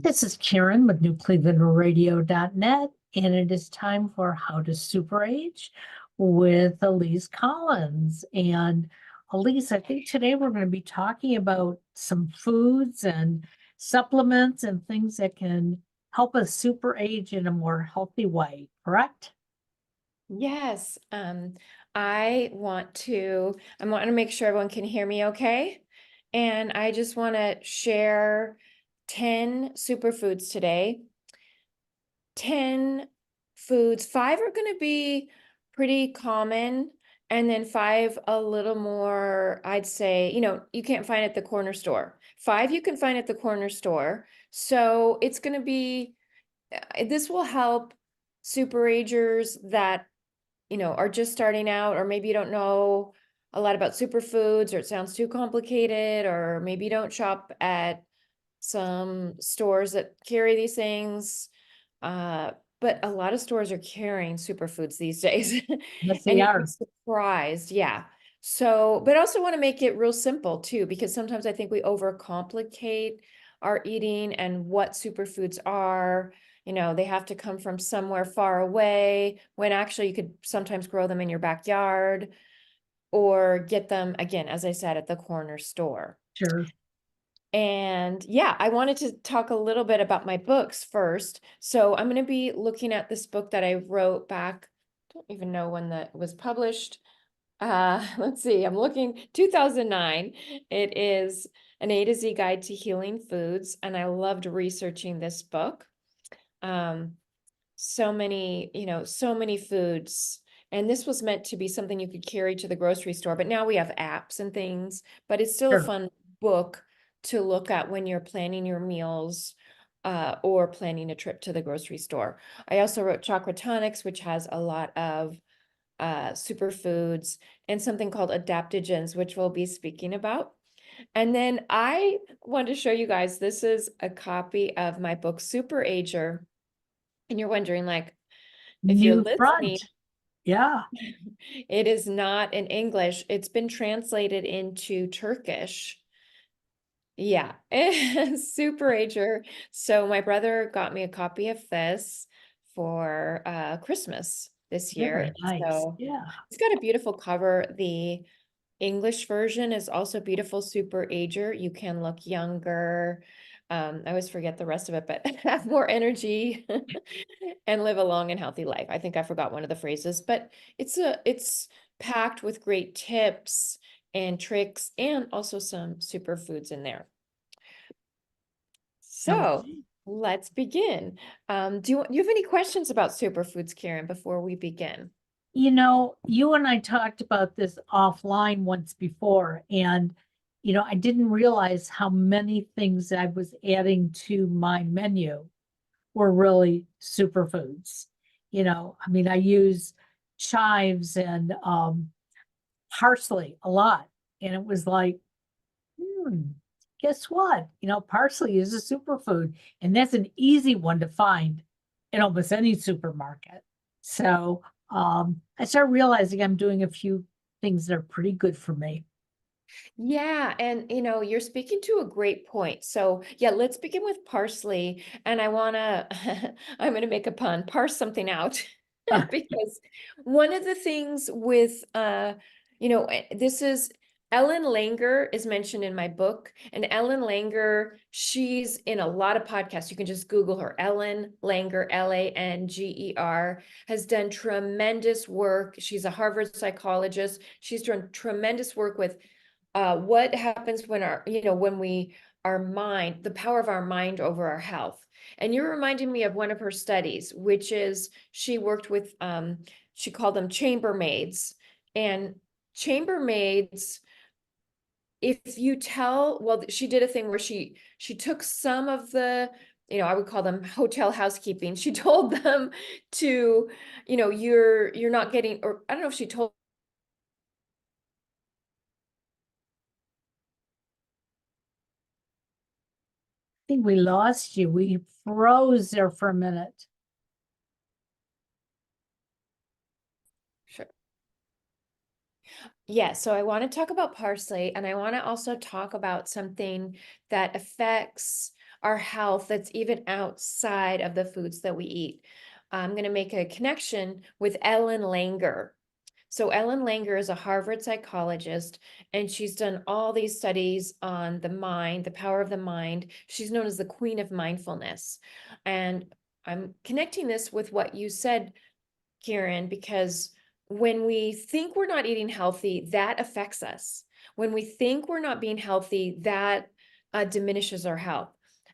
This is Karen with NewClevelandRadio.net, and it is time for How to Super Age with Elise Collins. And Elise, I think today we're going to be talking about some foods and supplements and things that can help us super age in a more healthy way, correct? Yes, I want to make sure everyone can hear me okay. And I just want to share 10 superfoods today. 10 foods, 5 are going to be pretty common, and then 5 a little more, I'd say, you can't find at the corner store. 5 you can find at the corner store. So it's going to be, this will help super agers that are just starting out, or maybe you don't know a lot about superfoods, or it sounds too complicated, or maybe you don't shop at some stores that carry these things. Uh, but a lot of stores are carrying superfoods these days, Yes, and they you'd be are. surprised. Yeah. So, but I also want to make it real simple too, because sometimes I think we overcomplicate our eating and what superfoods are. They have to come from somewhere far away, when actually you could sometimes grow them in your backyard or get them, again, as I said, at the corner store. Sure. And yeah, I wanted to talk a little bit about my books first. So I'm going to be looking at this book that I wrote back, I don't even know when that was published. Let's see, I'm looking 2009. It is an A to Z guide to healing foods, and I loved researching this book. Um, so many foods. And this was meant to be something you could carry to the grocery store, but now we have apps and things, but it's still a Sure. fun book to look at when you're planning your meals, or planning a trip to the grocery store. I also wrote Chakra Tonics, which has a lot of superfoods, and something called adaptogens, which we'll be speaking about. And then I want to show you guys, this is a copy of my book, Super Ager. And you're wondering, like, if you're New listening, front. Yeah. it is not in English. It's been translated into Turkish. Yeah, Super Ager. So my brother got me a copy of this for Christmas this year. Very nice. So Yeah. it's got a beautiful cover. The English version is also beautiful, Super Ager. You can look younger. I always forget the rest of it, but have more energy and live a long and healthy life. I think I forgot one of the phrases, but it's packed with great tips and tricks, and also some superfoods in there. So Okay. let's begin. Do you have any questions about superfoods, Karen, before we begin? You and I talked about this offline once before, and I didn't realize how many things I was adding to my menu were really superfoods. I mean, I use chives and parsley a lot, and it was like, hmm, guess what? Parsley is a superfood, and that's an easy one to find in almost any supermarket. So I started realizing I'm doing a few things that are pretty good for me. Yeah, and you're speaking to a great point. So, yeah, let's begin with parsley. And I wanna, I'm gonna make a pun, parse something out. Because one of the things with, this is Ellen Langer is mentioned in my book, and Ellen Langer, she's in a lot of podcasts. You can just Google her. Ellen Langer, Langer, has done tremendous work. She's a Harvard psychologist. She's done tremendous work with what happens when our mind, the power of our mind over our health. And you're reminding me of one of her studies, which is she worked with, she called them chambermaids. And chambermaids, if you tell, well, she did a thing where she took some of the, I would call them hotel housekeeping. She told them to, you're not getting, or I don't know if she told. I think we lost you. We froze there for a minute. Sure. Yeah, so I want to talk about parsley, and I want to also talk about something that affects our health that's even outside of the foods that we eat. I'm going to make a connection with Ellen Langer. So Ellen Langer is a Harvard psychologist, and she's done all these studies on the mind, the power of the mind. She's known as the queen of mindfulness. And I'm connecting this with what you said, Kieran, because when we think we're not eating healthy, that affects us. When we think we're not being healthy, that diminishes our health.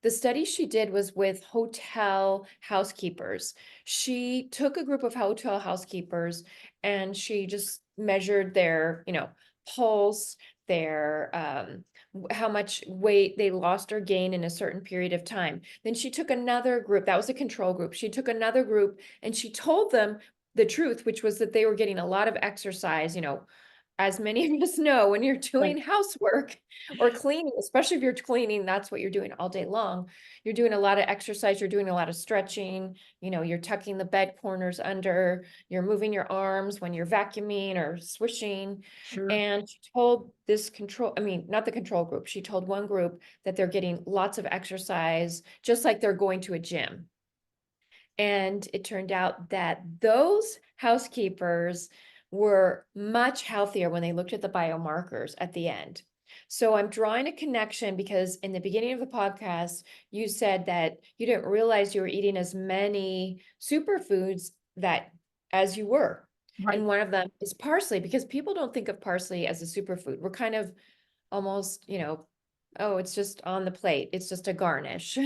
The study she did was with hotel housekeepers. She took a group of hotel housekeepers and she just measured their, pulse, their how much weight they lost or gained in a certain period of time. Then she took another group, that was a control group. She took another group and she told them the truth, which was that they were getting a lot of exercise, as many of us know, when you're doing Right. housework or cleaning, especially if you're cleaning, that's what you're doing all day long. You're doing a lot of exercise, you're doing a lot of stretching, you're tucking the bed corners under, you're moving your arms when you're vacuuming or swishing. Sure. And she told this not the control group, she told one group that they're getting lots of exercise, just like they're going to a gym. And it turned out that those housekeepers were much healthier when they looked at the biomarkers at the end. So I'm drawing a connection because in the beginning of the podcast, you said that you didn't realize you were eating as many superfoods that as you were. Right. And one of them is parsley, because people don't think of parsley as a superfood. We're kind of almost, oh, it's just on the plate. It's just a garnish.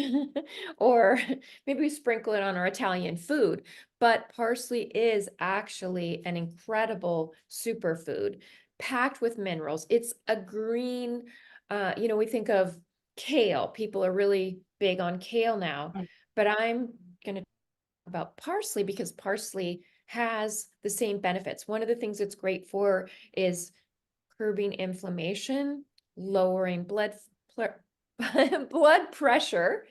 Or maybe we sprinkle it on our Italian food. But parsley is actually an incredible superfood packed with minerals. It's a green, we think of kale. People are really big on kale now. Right. But I'm going to talk about parsley because parsley has the same benefits. One of the things it's great for is curbing inflammation, lowering blood pressure,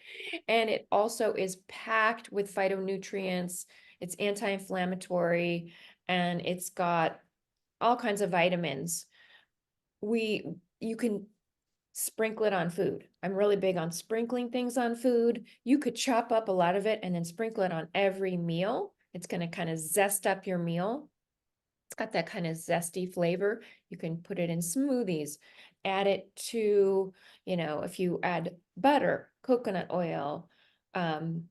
and it also is packed with phytonutrients. It's anti-inflammatory, and it's got all kinds of vitamins. You can sprinkle it on food. I'm really big on sprinkling things on food. You could chop up a lot of it and then sprinkle it on every meal. It's going to kind of zest up your meal. It's got that kind of zesty flavor. You can put it in smoothies, add it to, if you add butter, coconut oil, um,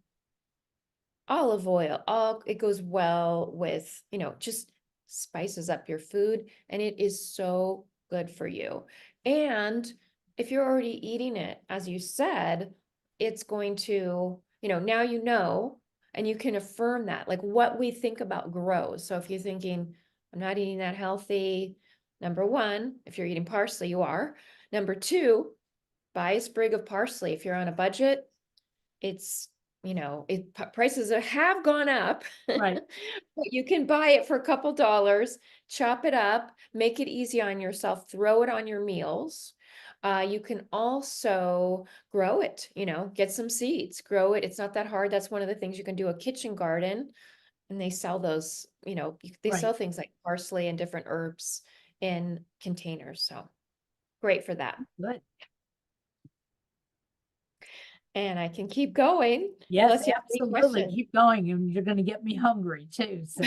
olive oil, it goes well with, just spices up your food, and it is so good for you. And if you're already eating it, as you said, it's going to, now and you can affirm that, like what we think about grows. So if you're thinking, I'm not eating that healthy, number one, if you're eating parsley, you are. Number two, buy a sprig of parsley. If you're on a budget, it's, prices have gone up, Right. but you can buy it for a couple dollars, chop it up, make it easy on yourself, throw it on your meals. You can also grow it, get some seeds, grow it. It's not that hard. That's one of the things you can do, a kitchen garden, and they sell those, they Right. sell things like parsley and different herbs in containers. So great for that. Good. And I can keep going Yes, unless you have any absolutely. questions. Keep going and you're going to get me hungry too. So,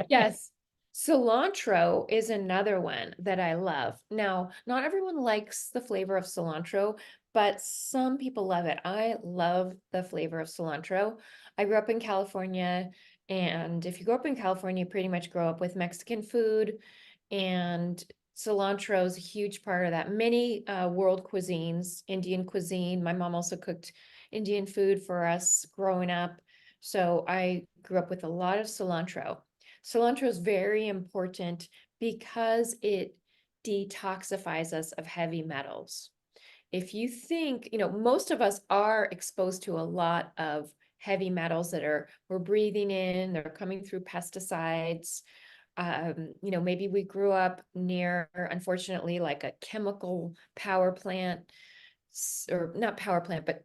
Yes. Cilantro is another one that I love. Now, not everyone likes the flavor of cilantro, but some people love it. I love the flavor of cilantro. I grew up in California, and if you grow up in California, you pretty much grow up with Mexican food, and cilantro is a huge part of that. Many world cuisines, Indian cuisine. My mom also cooked Indian food for us growing up. So I grew up with a lot of cilantro. Cilantro is very important because it detoxifies us of heavy metals. If you think, most of us are exposed to a lot of heavy metals that we're breathing in, they're coming through pesticides. Maybe we grew up near, unfortunately, like a chemical power plant, or not power plant, but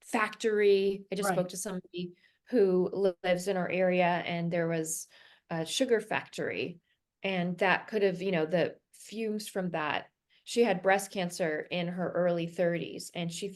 factory. I just right. spoke to somebody who lives in our area, and there was a sugar factory, and that could have, the fumes from that. She had breast cancer in her early 30s, and she